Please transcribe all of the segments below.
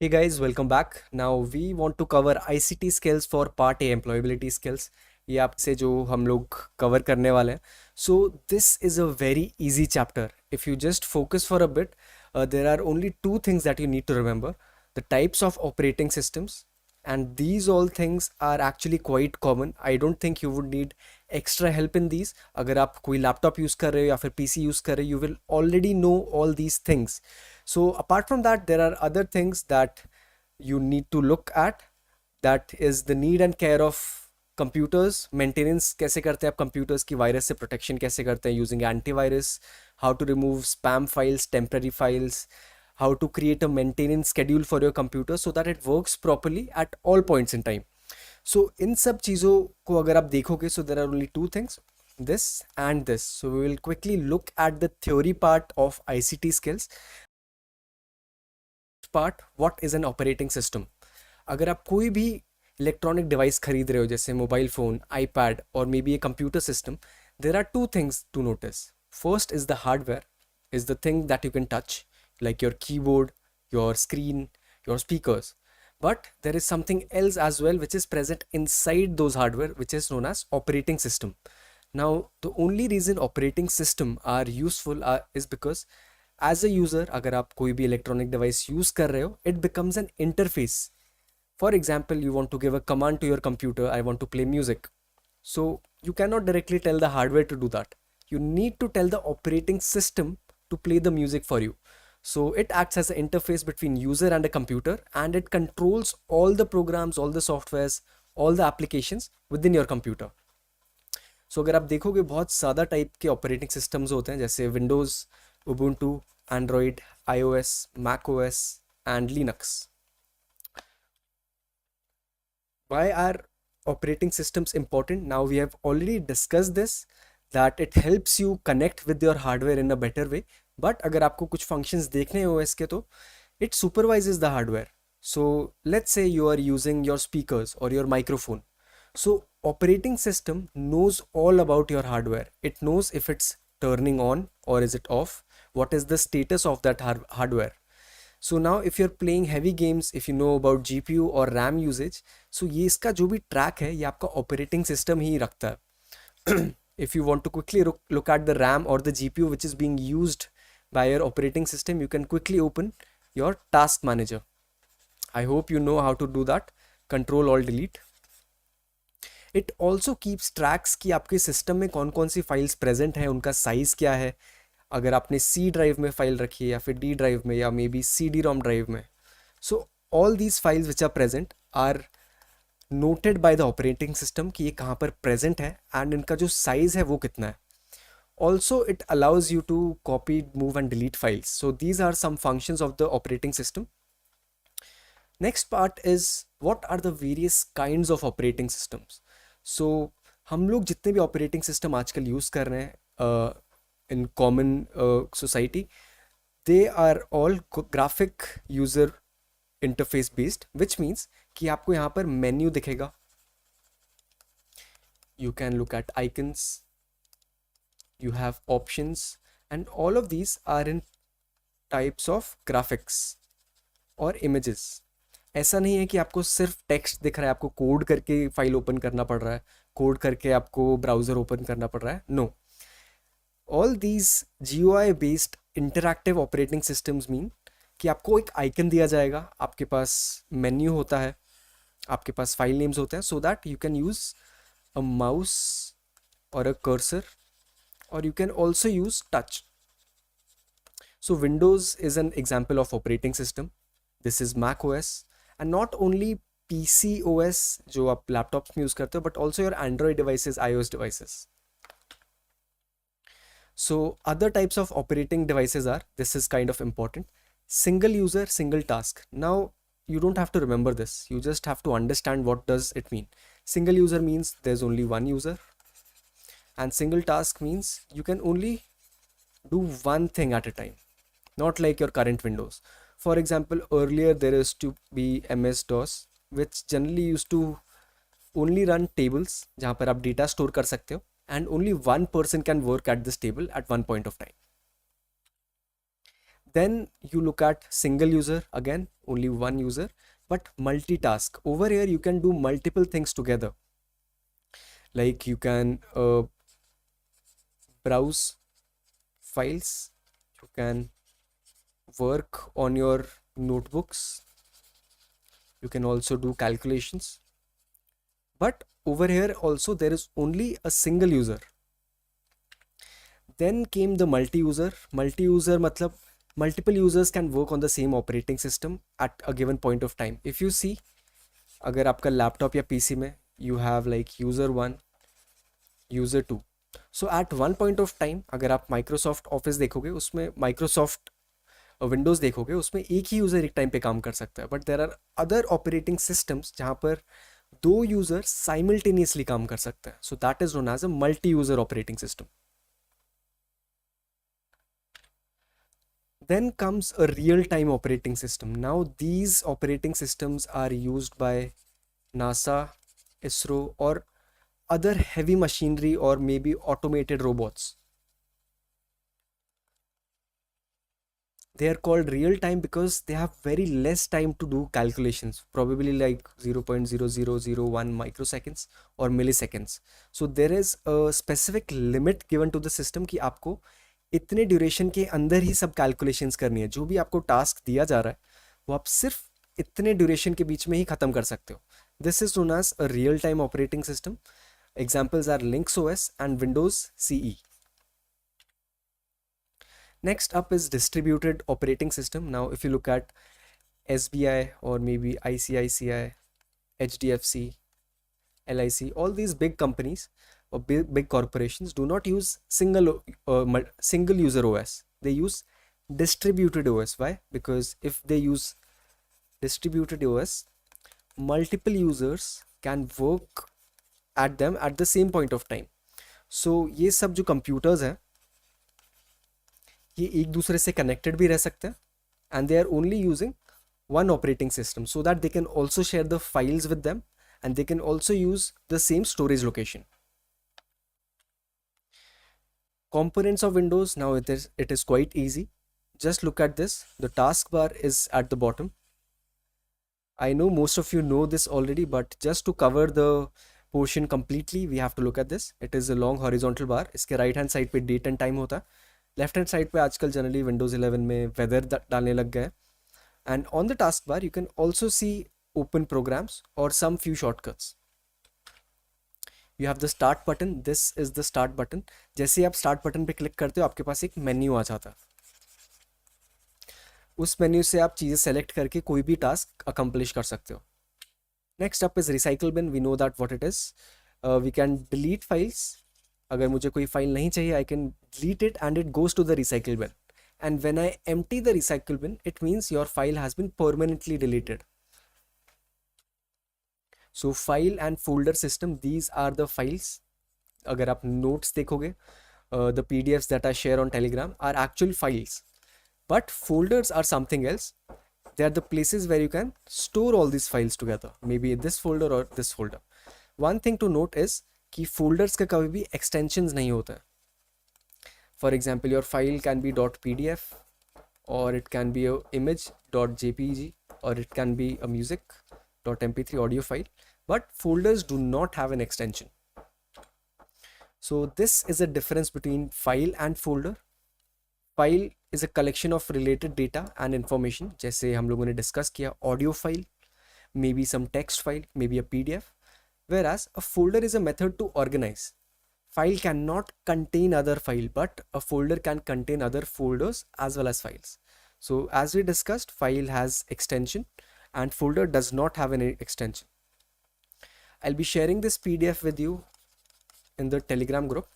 Hey guys, welcome back. Now we want to cover ICT skills for part A employability skills. ये आपसे जो हम लोग cover करने वाले हैं. So this is a very easy chapter. If you just focus for a bit, there are only two things that you need to remember: the types of operating systems, and these all things are actually quite common. I don't think you would need extra help in these. अगर आप कोई laptop use कर रहे हो या फिर PC use कर रहे हो, you will already know all these things. So apart from that, there are other things that you need to look at. That is the need and care of computers. Maintenance कैसे करते हैं आप computers की, virus से protection कैसे करते हैं using antivirus, how to remove spam files, temporary files, how to create a maintenance schedule for your computer so that it works properly at all points in time. So इन सब चीज़ों को अगर आप देखोगे, so there are only two things, this and this. So we will quickly look at the theory part of ICT skills. Part, what is an operating system? अगर आप कोई भी इलेक्ट्रॉनिक डिवाइस खरीद रहे हो, जैसे मोबाइल फ़ोन, आईपैड और maybe a computer system, there are two things to notice. First is the hardware, is the thing that you can touch, like your keyboard, your screen, your speakers. But there is something else as well which is present inside those hardware, which is known as operating system. Now, the only reason operating system are useful is because as a user, अगर आप कोई भी electronic device use कर रहे हो, it becomes an interface. For example, you want to give a command to your computer, I want to play music. So you cannot directly tell the hardware to do that. You need to tell the operating system to play the music for you. So it acts as an interface between user and a computer, and it controls all the programs, all the softwares, all the applications within your computer. So अगर आप देखोगे, बहुत ज़्यादा type के operating systems होते हैं, जैसे Windows, Ubuntu, Android, iOS, macOS and Linux. Why are operating systems important? Now we have already discussed this, that it helps you connect with your hardware in a better way. But अगर आपको कुछ functions देखने हो इसके, तो it supervises the hardware. So let's say you are using your speakers or your microphone. So operating system knows all about your hardware. It knows if it's turning on or is it off, what is the status of that hardware. So now if you're playing heavy games, if you know about GPU or RAM usage, so ये इसका जो भी track है, ये आपका operating system ही रखता है. If you want to quickly look at the RAM or the GPU which is being used by your operating system, you can quickly open your task manager. I hope you know how to do that. Control Alt Delete. It also keeps tracks कि आपके system में कौन कौन सी files present हैं, उनका size क्या है. अगर आपने सी ड्राइव में फाइल रखी है या फिर डी ड्राइव में या maybe C D ROM drive में, so all these files which are present are noted by the operating system कि ये कहाँ पर प्रेजेंट है एंड इनका जो साइज़ है वो कितना है. Also it allows you to copy, move and delete files. So these are some functions of the operating system. Next part is what are the various kinds of operating systems. So हम लोग जितने भी operating system आजकल use कर रहे हैं in common society, they are all graphic user interface based, which means कि आपको यहाँ पर menu दिखेगा, you can look at icons, you have options, and all of these are in types of graphics और images. ऐसा नहीं है कि आपको सिर्फ टेक्स्ट दिख रहा है, आपको कोड करके फाइल ओपन करना पड़ रहा है, कोड करके आपको ब्राउज़र ओपन करना पड़ रहा है. No, all these GUI based interactive operating systems mean कि आपको एक आइकन दिया जाएगा, आपके पास मेन्यू होता है, आपके पास फाइल नेम्स होते हैं, so that you can use a mouse और अ कर्सर, और you can also use touch. So Windows is an example of operating system. This is Mac OS, and not only PC OS जो आप laptops में use करते हो, but also your Android devices, iOS devices. So other types of operating devices are, this is kind of important, single user, single task. Now you don't have to remember this, you just have to understand what does it mean. Single user means there's only one user, and single task means you can only do one thing at a time, not like your current Windows. For example, earlier there used to be MS-DOS, which generally used to only run tables जहाँ पर आप data store कर सकते हो, and only one person can work at this table at one point of time. Then you look at single user, again, only one user, but multitask. Over here, you can do multiple things together. Like you can browse files, you can work on your notebooks, you can also do calculations. But over here also there is only a single user. Then came the multi-user. Multi-user matlab multiple users can work on the same operating system at a given point of time. If you see, अगर आपका laptop या PC में you have like user 1, user 2. So at one point of time, अगर आप Microsoft Office देखोगे उसमें Microsoft Windows देखोगे उसमें एक ही यूज़र एक टाइम पे काम कर सकता है. But there are other operating systems जहाँ पर दो यूज़र साइमल्टेनियसली काम कर सकते हैं. So that is known as a multi user operating system. Then comes a real-time operating system. Now these operating systems are used by NASA, ISRO, or other heavy machinery or maybe automated robots. They are called real time because they have very less time to do calculations, probably like 0.0001 microseconds or milliseconds. So there is a specific limit given to the system कि आपको इतने duration के अंदर ही सब calculations करनी है. जो भी आपको टास्क दिया जा रहा है वो आप सिर्फ इतने ड्यूरेशन के बीच में ही ख़त्म कर सकते हो. This is known as a real time operating system. Examples are Linux OS and Windows CE. Next up is distributed operating system. Now if you look at SBI or maybe ICICI, HDFC, LIC, all these big companies or big corporations do not use single user OS. They use distributed OS. Why? Because if they use distributed OS, multiple users can work at them at the same point of time. So ये सब जो computers हैं ये एक दूसरे से connected भी रह सकते हैं and they are only using one operating system so that they can also share the files with them and they can also use the same storage location. Components of Windows, now it is quite easy. Just look at this. The taskbar is at the bottom. I know most of you know this already, but just to cover the portion completely, we have to look at this. It is a long horizontal bar. इसके right hand side पे date and time होता है. Left hand side पे आजकल generally Windows 11 में weather डालने लग गए. And on the taskbar, you can also see open programs or some few shortcuts. You have the start button. This is the start button. जैसे आप start button पे click करते हो आपके पास एक menu आ जाता है. उस मेन्यू से आप चीज़ें सेलेक्ट करके कोई भी टास्क अकम्प्लिश कर सकते हो. Next up is recycle bin. We know that what it is. We can delete files. अगर मुझे कोई फाइल नहीं चाहिए I can delete it and it goes to the recycle bin. And when I empty the recycle bin it means your file has been permanently deleted. So file and folder system, these are the files. अगर आप notes देखोगे, the PDFs that I share on Telegram are actual files. But folders are something else. They are the places where you can store all these files together. Maybe this folder or this folder. One thing to note is कि folders का कभी भी extensions नहीं होता है. For example, your file can be .pdf or it can be a image .jpg or it can be a music .mp3 audio file. But folders do not have an extension. So this is a difference between file and folder. File is a collection of related data and information. जैसे हम लोगों ने discuss किया, audio file, maybe some text file, maybe a PDF. Whereas a folder is a method to organize. File cannot contain other file, but a folder can contain other folders as well as files. So as we discussed, file has extension and folder does not have any extension. I'll be sharing this PDF with you in the Telegram group,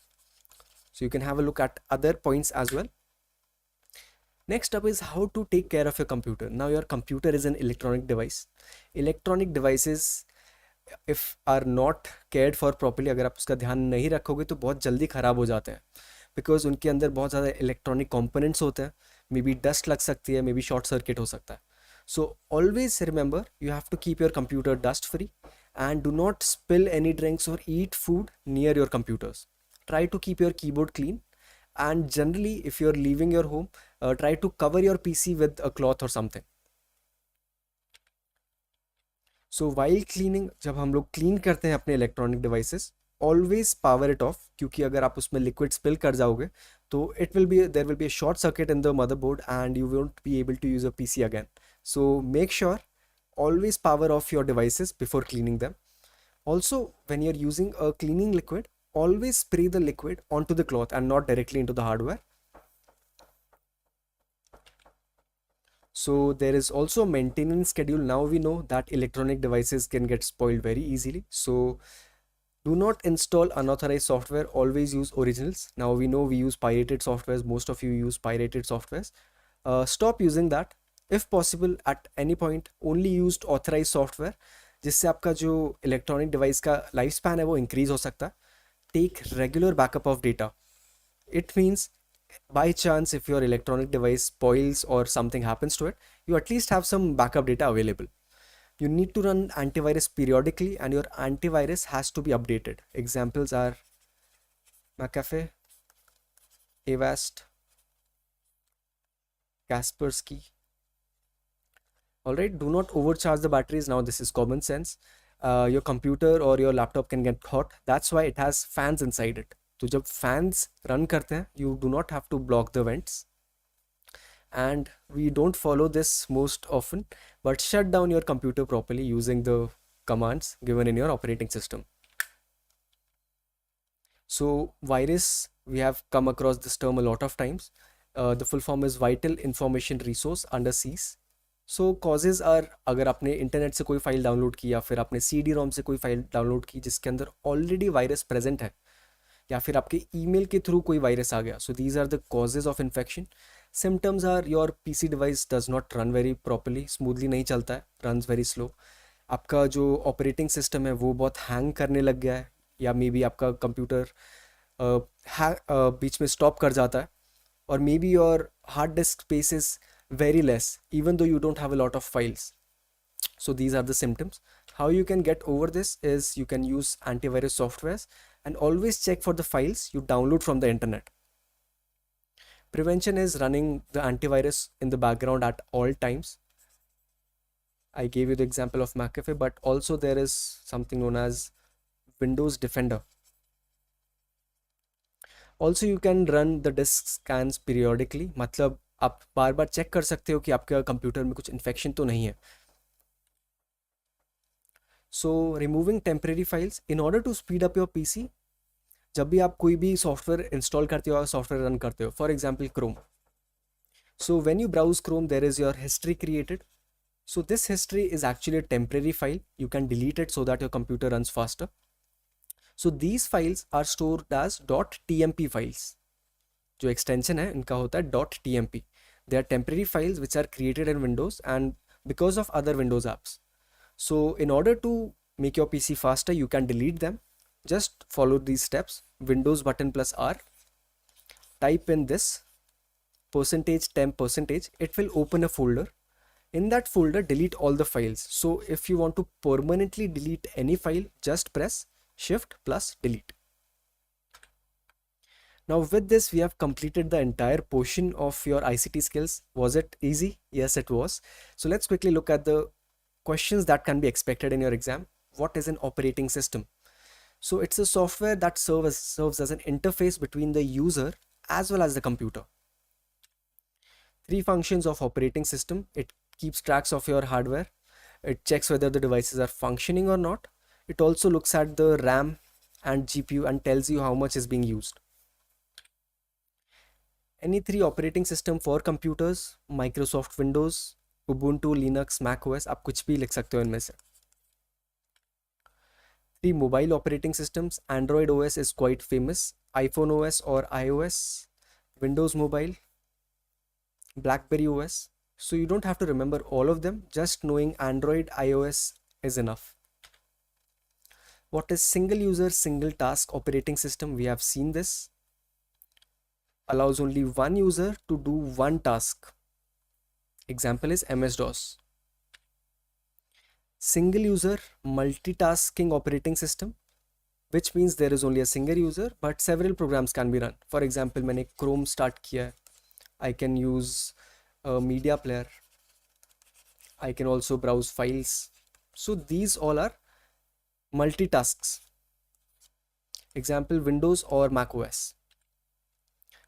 so you can have a look at other points as well. Next up is how to take care of your computer. Now your computer is an electronic device. Electronic devices, if are not cared for properly, अगर आप उसका ध्यान नहीं रखोगे तो बहुत जल्दी ख़राब हो जाते हैं. बिकॉज उनके अंदर बहुत ज़्यादा इलेक्ट्रॉनिक कंपोनेंट्स होते हैं. मे बी डस्ट लग सकती है, मे बी शॉर्ट सर्किट हो सकता है. So always remember you have to keep your computer dust free and do not spill any drinks or eat food near your computers. Try to keep your keyboard clean. And generally, if you're leaving your home, try to cover your PC with a cloth or something. So while cleaning, जब हम लोग clean करते हैं अपने electronic devices, always power it off, क्योंकि अगर आप उसमें liquid spill कर जाओगे तो there will be a short circuit in the motherboard and you won't be able to use your PC again. So make sure always power off your devices before cleaning them. Also, when you're using a cleaning liquid, always spray the liquid onto the cloth and not directly into the hardware. So there is also a maintenance schedule. Now we know that electronic devices can get spoiled very easily. So do not install unauthorized software. Always use originals. Now we know we use pirated softwares. Most of you use pirated softwares. Stop using that. If possible, at any point, only used authorized software, जिससे आपका जो electronic device का life span है वो increase हो सकता है. Take regular backup of data. It means by chance if your electronic device spoils or something happens to it, you at least have some backup data available. You need to run antivirus periodically and your antivirus has to be updated. Examples are McAfee, Avast, Kaspersky. Alright, do not overcharge the batteries. Now this is common sense. Your computer or your laptop can get hot. That's why it has fans inside it. तो जब fans run करते हैं, you do not have to block the vents. And we don't follow this most often, but shut down your computer properly using the commands given in your operating system. So virus, we have come across this term a lot of times. The full form is vital information resource under CIS. So causes are, अगर आपने internet से कोई file download की या फिर आपने CD-ROM से कोई फाइल डाउनलोड की जिसके अंदर ऑलरेडी वायरस प्रेजेंट है, या फिर आपके ईमेल के थ्रू कोई वायरस आ गया. So these are the causes of infection. Symptoms are your PC device does not run very properly, smoothly नहीं चलता है, रन्स वेरी स्लो. आपका जो ऑपरेटिंग सिस्टम है वो बहुत हैंग करने लग गया है, या मे बी आपका कंप्यूटर बीच में स्टॉप कर जाता है, और may be your hard disk space is very less even though you don't have a lot of files. So these are the symptoms. How you can get over this is you can use antivirus softwares and always check for the files you download from the internet. Prevention is running the antivirus in the background at all times. I gave you the example of McAfee, but also there is something known as Windows Defender. Also you can run the disk scans periodically. मतलब आप बार बार check कर सकते हो कि आपके computer में कुछ infection तो नहीं है. So removing temporary files in order to speed up your PC. जब भी आप कोई भी सॉफ्टवेयर इंस्टॉल करते हो और सॉफ्टवेयर रन करते हो, for example Chrome. So when you browse Chrome there is your history created. So this history is actually a temporary file. You can delete it so that your computer runs faster. So these files are stored as .tmp files. जो extension है इनका होता है .tmp. They are temporary files which are created in Windows and because of other Windows apps. So in order to make your PC faster, you can delete them. Just follow these steps. Windows button plus R. Type in this %temp%. It will open a folder. In that folder, delete all the files. So if you want to permanently delete any file, just press Shift plus delete. Now with this we have completed the entire portion of your ICT skills. Was it easy? Yes, it was. So let's quickly look at the questions that can be expected in your exam. What is an operating system? So it's a software that serves as an interface between the user as well as the computer. Three functions of operating system. It keeps tracks of your hardware. It checks whether the devices are functioning or not. It also looks at the RAM and GPU and tells you how much is being used. Any three operating system for computers: Microsoft Windows, Ubuntu, Linux, Mac OS. आप कुछ भी लिख सकते हो इनमें से. Three mobile operating systems: Android OS is quite famous, iPhone OS or iOS, Windows Mobile, BlackBerry OS. So you don't have to remember all of them. Just knowing Android, iOS is enough. What is single user, single task operating system? We have seen this. Allows only one user to do one task. Example is MS-DOS. Single user multitasking operating system, which means there is only a single user but several programs can be run. For example, मैंने Chrome start किया है, I can use a media player. I can also browse files. So these all are multitasks. Example, Windows or Mac OS.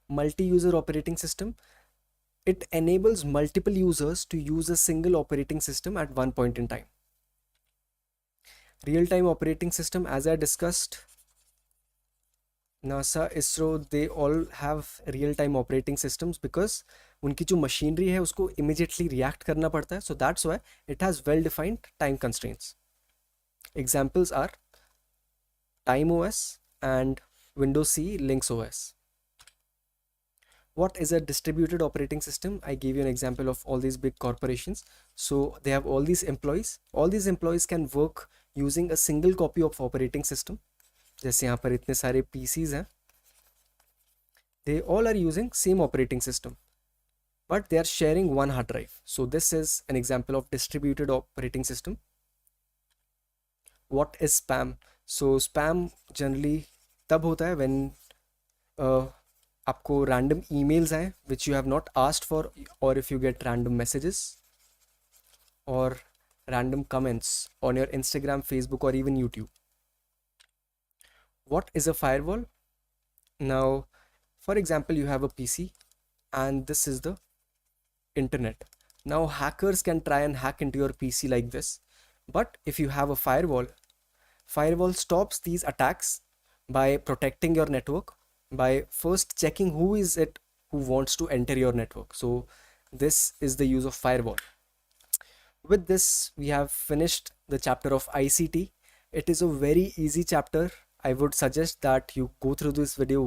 Multi-user operating system. It enables multiple users to use a single operating system at one point in time. Real-time operating system, as I discussed, NASA, ISRO, they all have real-time operating systems because उनकी जो machinery है उसको immediately react करना पड़ता है. So that's why it has well-defined time constraints. Examples are Time OS and Windows C Linux OS. What is a distributed operating system? I gave you an example of all these big corporations. So they have all these employees. All these employees can work using a single copy of operating system. जैसे यहाँ पर इतने सारे PCs हैं. They all are using same operating system, but they are sharing one hard drive. So this is an example of distributed operating system. What is spam? So spam generally तब होता है when आपको random emails आए which you have not asked for, or if you get random messages or random comments on your Instagram, Facebook, or even YouTube. What is a firewall? Now, for example, you have a PC and this is the internet. Now hackers can try and hack into your PC like this, but if you have a firewall stops these attacks by protecting your network, by first checking who is it who wants to enter your network. So this is the use of firewall. With this, we have finished the chapter of ICT. It is a very easy chapter. I would suggest that you go through this video